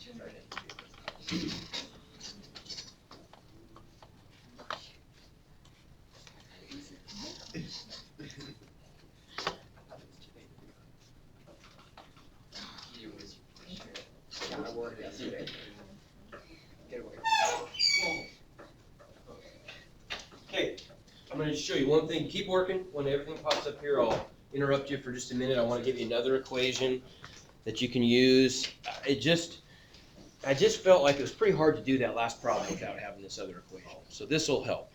Okay, I'm going to show you one thing. Keep working. When everything pops up here, I'll interrupt you for just a minute. I want to give you another equation that you can use. I just felt like it was pretty hard to do that last problem without having this other equation. So this will help.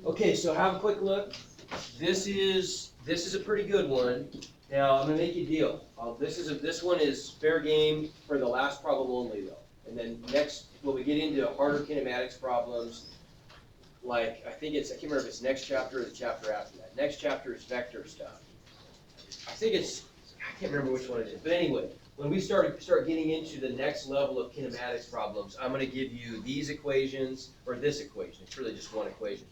Okay, so have a quick look. This is a pretty good one. Now I'm gonna make you a deal. This one is fair game for the last problem only though. And then next, when we get into harder kinematics problems, like I can't remember if it's next chapter or the chapter after that. Next chapter is vector stuff. I can't remember which one it is. But anyway, when we start getting into the next level of kinematics problems, I'm gonna give you these equations or this equation. It's really just one equation.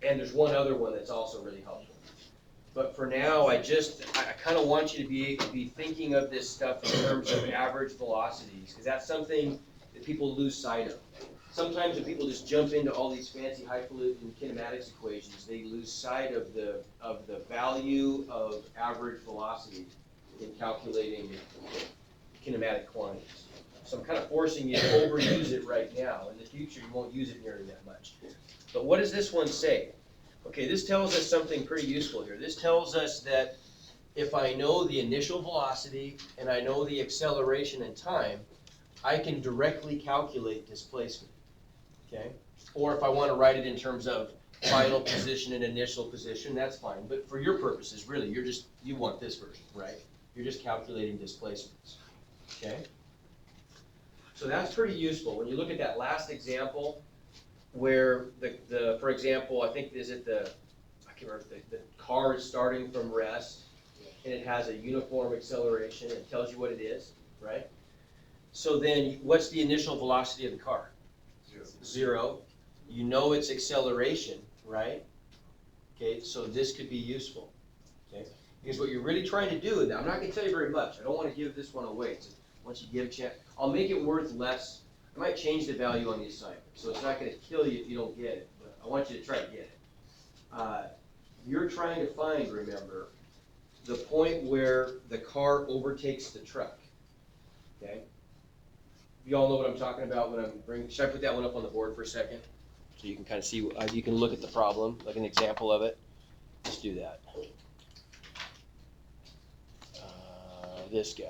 And there's one other one that's also really helpful. But for now, I kind of want you to be thinking of this stuff in terms of average velocities, because that's something that people lose sight of. Sometimes when people just jump into all these fancy highfalutin kinematics equations, they lose sight of the value of average velocity in calculating kinematic quantities. So I'm kind of forcing you to overuse it right now. In the future, you won't use it nearly that much. But what does this one say? Okay, this tells us something pretty useful here. This tells us that if I know the initial velocity and I know the acceleration and time, I can directly calculate displacement, okay? Or if I want to write it in terms of final position and initial position, that's fine. But for your purposes, really, you want this version, right? You're just calculating displacements, okay? So that's pretty useful. When you look at that last example, where for example, I can't remember, the car is starting from rest and it has a uniform acceleration. It tells you what it is, right? So then what's the initial velocity of the car? Zero. You know its acceleration, right? Okay, so this could be useful, okay? Because what you're really trying to do, and I'm not going to tell you very much. I don't want to give this one away. So once you give a chance, I'll make it worth less. I might change the value on the assignment, so it's not going to kill you if you don't get it, but I want you to try to get it. You're trying to find, remember, the point where the car overtakes the truck, okay? You all know what I'm talking about when I'm bringing, should I put that one up on the board for a second? So you can kind of see, you can look at the problem, like an example of it. Let's do that. This guy.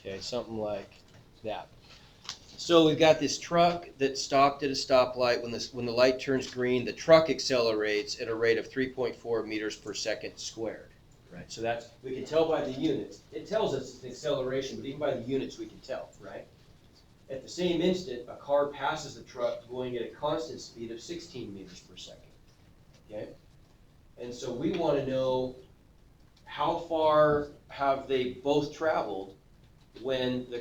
Okay, something like that. So we've got this truck that stopped at a stoplight. When the light turns green, the truck accelerates at a rate of 3.4 meters per second squared. Right. So that's, we can tell by the units. It tells us the acceleration, but even by the units we can tell, right? At the same instant, a car passes the truck going at a constant speed of 16 meters per second. Okay? And so we want to know how far have they both traveled when the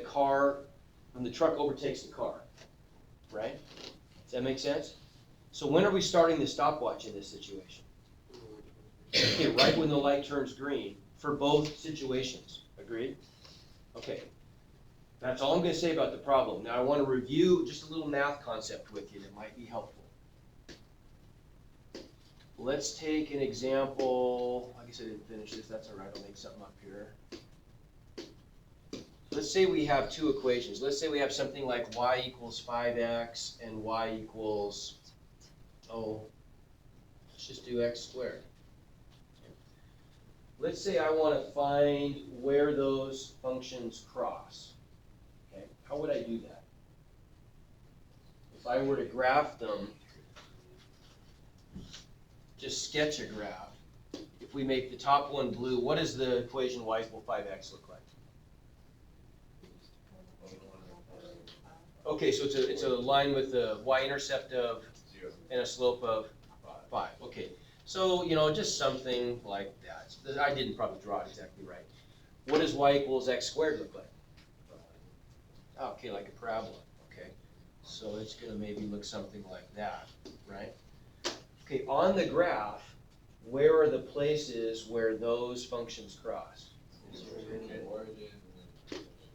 truck overtakes the car, right? Does that make sense? So when are we starting the stopwatch in this situation? Okay, right when the light turns green for both situations. Agreed? Okay. That's all I'm going to say about the problem. Now I want to review just a little math concept with you that might be helpful. Let's take an example. I guess I didn't finish this. That's all right. I'll make something up here. Let's say we have two equations. Let's say we have something like y equals 5x and y equals, let's just do x squared. Let's say I want to find where those functions cross. Okay, how would I do that? If I were to graph them, just sketch a graph. If we make the top one blue, what does the equation y equals 5x look like? Okay, so it's a line with a y-intercept of 0 and a slope of 5. Okay, So, you know, just something like that. I didn't probably draw it exactly right. What does y equals x squared look like? Okay, like a parabola, okay. So it's gonna maybe look something like that, right? Okay, on the graph, where are the places where those functions cross?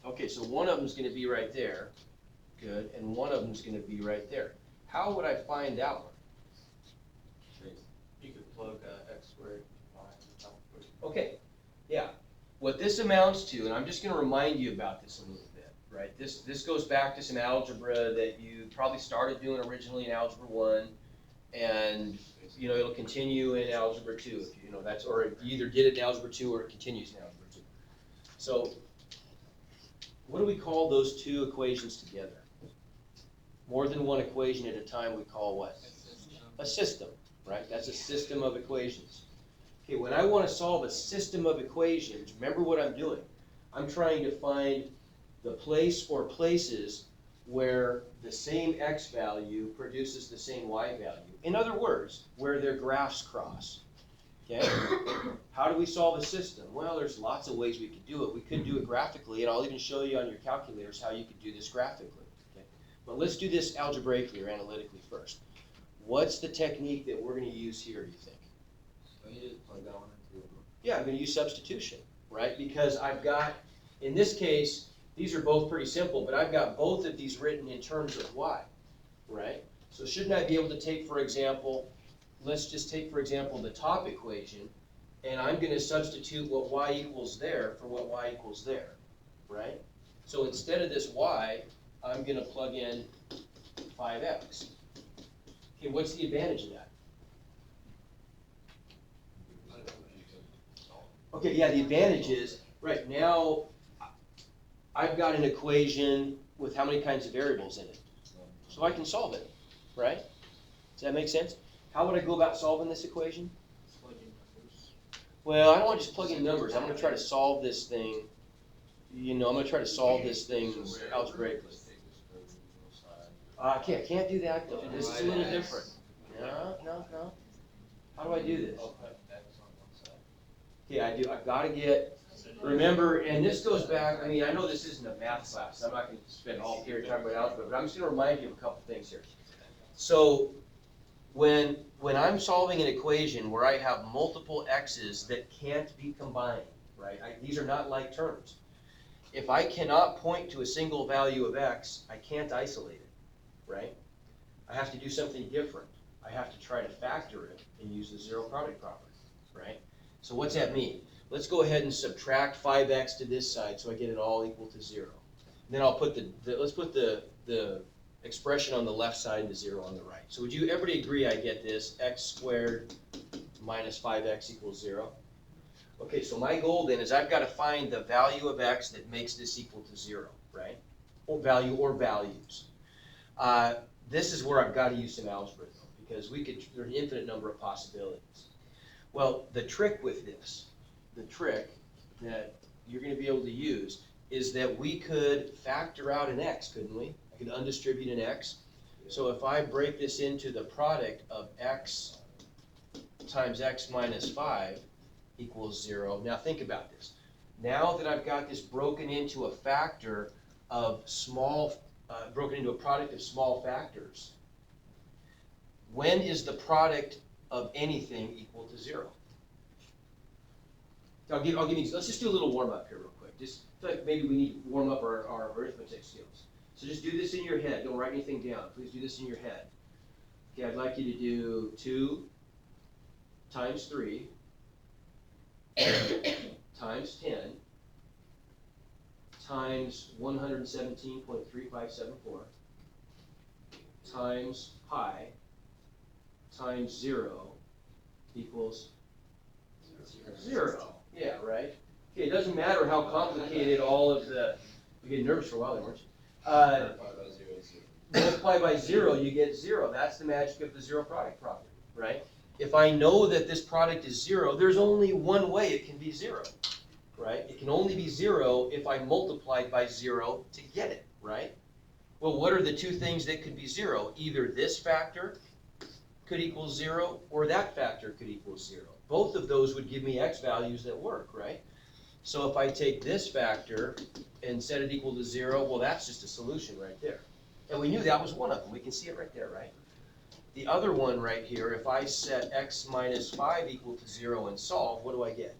Okay, so one of them is going to be right there, good, and one of them is going to be right there. How would I find that one? You could plug x squared. Okay, yeah. What this amounts to, and I'm just going to remind you about this a little bit, right? This goes back to some algebra that you probably started doing originally in Algebra 1, and you know it'll continue in Algebra 2. If you know that's, or you either did it in Algebra 2 or it continues in Algebra 2. So, what do we call those two equations together? More than one equation at a time we call what? A system, right? That's a system of equations. Okay, when I want to solve a system of equations, remember what I'm doing. I'm trying to find the place or places where the same x value produces the same y value. In other words, where their graphs cross. Okay? How do we solve a system? Well, there's lots of ways we could do it. We could do it graphically, and I'll even show you on your calculators how you could do this graphically. Okay? But let's do this algebraically or analytically first. What's the technique that we're going to use here, do you think? Yeah, I'm going to use substitution, right? Because I've got, in this case, these are both pretty simple, but I've got both of these written in terms of y, right? So shouldn't I be able to take, for example, let's just take, for example, the top equation, and I'm going to substitute what y equals there for what y equals there, right? So instead of this y, I'm going to plug in 5x. Okay, what's the advantage of that? Okay, yeah, the advantage is, right, now I've got an equation with how many kinds of variables in it. So I can solve it, right? Does that make sense? How would I go about solving this equation? Well, I don't want to just plug in numbers. I'm going to try to solve this thing, you know, I'm going to try to solve this thing algebraically. I can't do that though. This is a little different. No. How do I do this? Okay, I've got to get, remember, and this goes back, I mean, I know this isn't a math class. I'm not going to spend all period talking about algebra, but I'm just going to remind you of a couple things here. So, when I'm solving an equation where I have multiple x's that can't be combined, right? These are not like terms. If I cannot point to a single value of x, I can't isolate it, right? I have to do something different. I have to try to factor it and use the zero product property, right? So what's that mean? Let's go ahead and subtract 5x to this side so I get it all equal to 0. And then I'll put let's put the expression on the left side and the 0 on the right. So would you everybody agree I get this? X squared minus 5x equals 0. Okay, so my goal then is I've got to find the value of x that makes this equal to 0, right? Or value or values. This is where I've got to use some algebra though, because there's an infinite number of possibilities. Well, the trick with this, the trick that you're going to be able to use is that we could factor out an x, couldn't we? I could undistribute an x. So if I break this into the product of x times x minus 5 equals 0. Now think about this. Now that I've got this broken into a factor of broken into a product of small factors, when is the product of anything equal to 0? I'll give you, let's just do a little warm up here real quick. Just feel like maybe we need to warm up our arithmetic skills. So just do this in your head. Don't write anything down. Please do this in your head. Okay, I'd like you to do 2 times 3 times 10 times 117.3574 times pi times 0 equals 0. Yeah, right? Okay, it doesn't matter how complicated all of the, you get nervous for a while there, weren't you? Multiply by 0, you get 0. That's the magic of the zero product property, right? If I know that this product is 0, there's only one way it can be 0, right? It can only be 0 if I multiplied by 0 to get it, right? Well, what are the two things that could be 0? Either this factor could equal 0, or that factor could equal 0. Both of those would give me x values that work, right? So if I take this factor and set it equal to 0, well, that's just a solution right there. And we knew that was one of them. We can see it right there, right? The other one right here, if I set x minus 5 equal to 0 and solve, what do I get?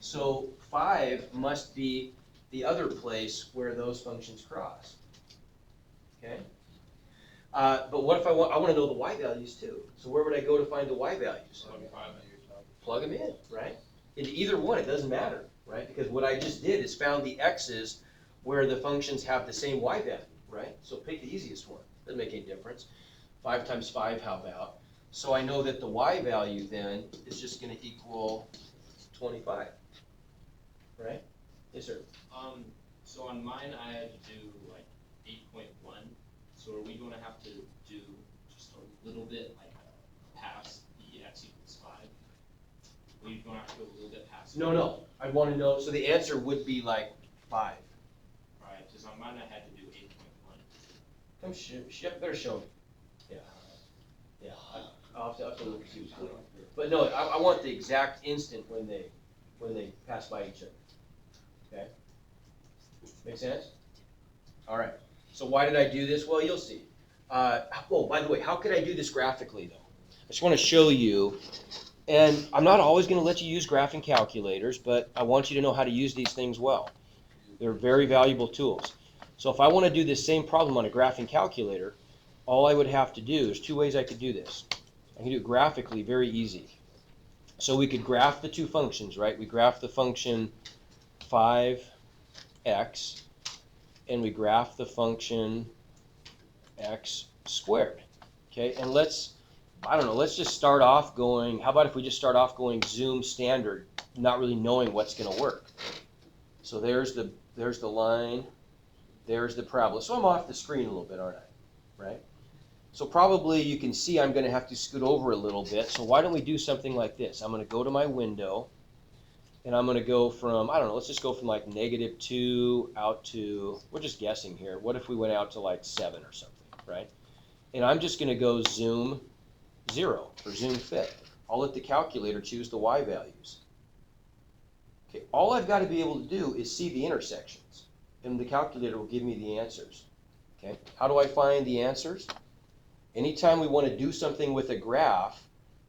So 5 must be the other place where those functions cross. Okay? But what if I want to know the y values too? So where would I go to find the y values? Plug them in, right? Into either one, it doesn't matter, right? Because what I just did is found the x's where the functions have the same y value, right? So pick the easiest one. Doesn't make any difference. 5 times 5, how about? So I know that the y value then is just going to equal 25, right? Yes, sir. So on mine, I had to do like 8.1. So are we going to have to do just a little bit like past the x equals 5? Are you going to have to go a little bit past? No. I want to know. So the answer would be like 5. Right, because on mine, I had to do 8.1. Come better show me. Yeah. I'll have to look and see what's going on. But no, I want the exact instant when they pass by each other. Okay? Make sense? All right. So why did I do this? Well, you'll see. Oh, by the way, how could I do this graphically, though? I just want to show you. And I'm not always going to let you use graphing calculators, but I want you to know how to use these things well. They're very valuable tools. So if I want to do this same problem on a graphing calculator, all I would have to do, there's two ways I could do this. I can do it graphically, very easy. So we could graph the two functions, right? We graph the function 5x, and we graph the function x squared. Okay, and let's just start off going, how about if we just start off going zoom standard, not really knowing what's going to work. So there's the line, there's the parabola. So I'm off the screen a little bit, aren't I? Right? So probably you can see I'm going to have to scoot over a little bit. So why don't we do something like this? I'm going to go to my window, and I'm going to go from, I don't know, let's just go from like -2 out to, we're just guessing here. What if we went out to like 7 or something, right? And I'm just going to go zoom 0 or zoom fit. I'll let the calculator choose the y values. Okay, all I've got to be able to do is see the intersections, and the calculator will give me the answers. Okay, how do I find the answers? Anytime we want to do something with a graph,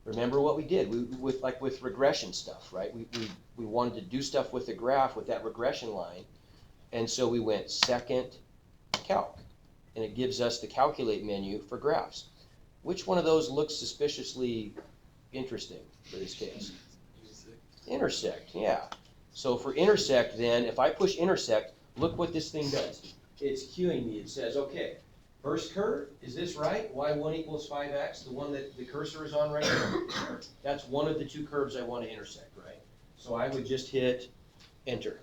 remember what we did with regression stuff, right? We wanted to do stuff with the graph with that regression line, and so we went second calc, and it gives us the calculate menu for graphs. Which one of those looks suspiciously interesting for this case? Intersect, yeah. So for intersect then, if I push intersect, look what this thing does. It's cueing me. It says, okay, first curve, is this right? y1 equals 5x, the one that the cursor is on right now? That's one of the two curves I want to intersect, right? So I would just hit enter.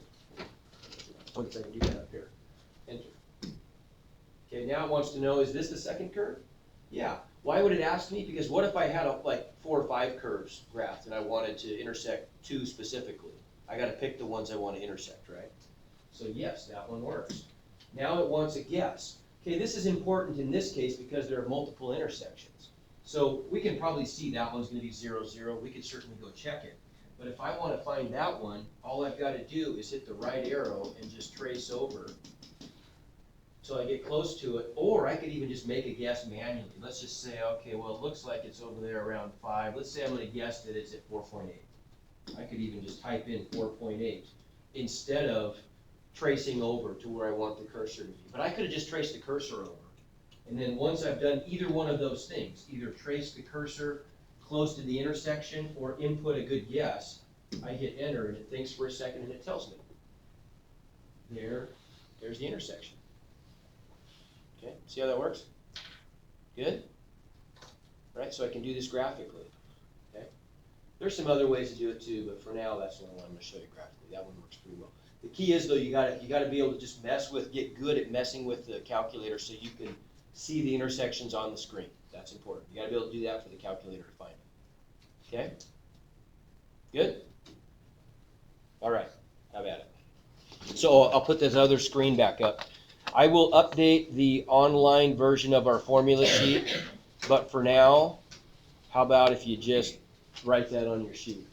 One thing, do that up here. Enter. Okay, now it wants to know, is this the second curve? Yeah. Why would it ask me? Because what if I had like 4 or 5 curves graphed and I wanted to intersect 2 specifically? I got to pick the ones I want to intersect, right? So yes, that one works. Now it wants a guess. Okay, this is important in this case because there are multiple intersections. So we can probably see that one's going to be 0, 0. We could certainly go check it. But if I want to find that one, all I've got to do is hit the right arrow and just trace over till I get close to it. Or I could even just make a guess manually. Let's just say, okay, well, it looks like it's over there around 5. Let's say I'm going to guess that it's at 4.8. I could even just type in 4.8 instead of tracing over to where I want the cursor to be. But I could have just traced the cursor over. And then once I've done either one of those things, either trace the cursor close to the intersection or input a good guess, I hit enter and it thinks for a second and it tells me. There's the intersection. Okay, see how that works? Good? Right, so I can do this graphically. Okay? There's some other ways to do it too, but for now that's the one I'm going to show you graphically. That one works pretty well. The key is though, you got to be able to just get good at messing with the calculator so you can see the intersections on the screen. That's important. You got to be able to do that for the calculator to find it. Okay? Good? All right. Have at it. So I'll put this other screen back up. I will update the online version of our formula sheet, but for now, how about if you just write that on your sheet?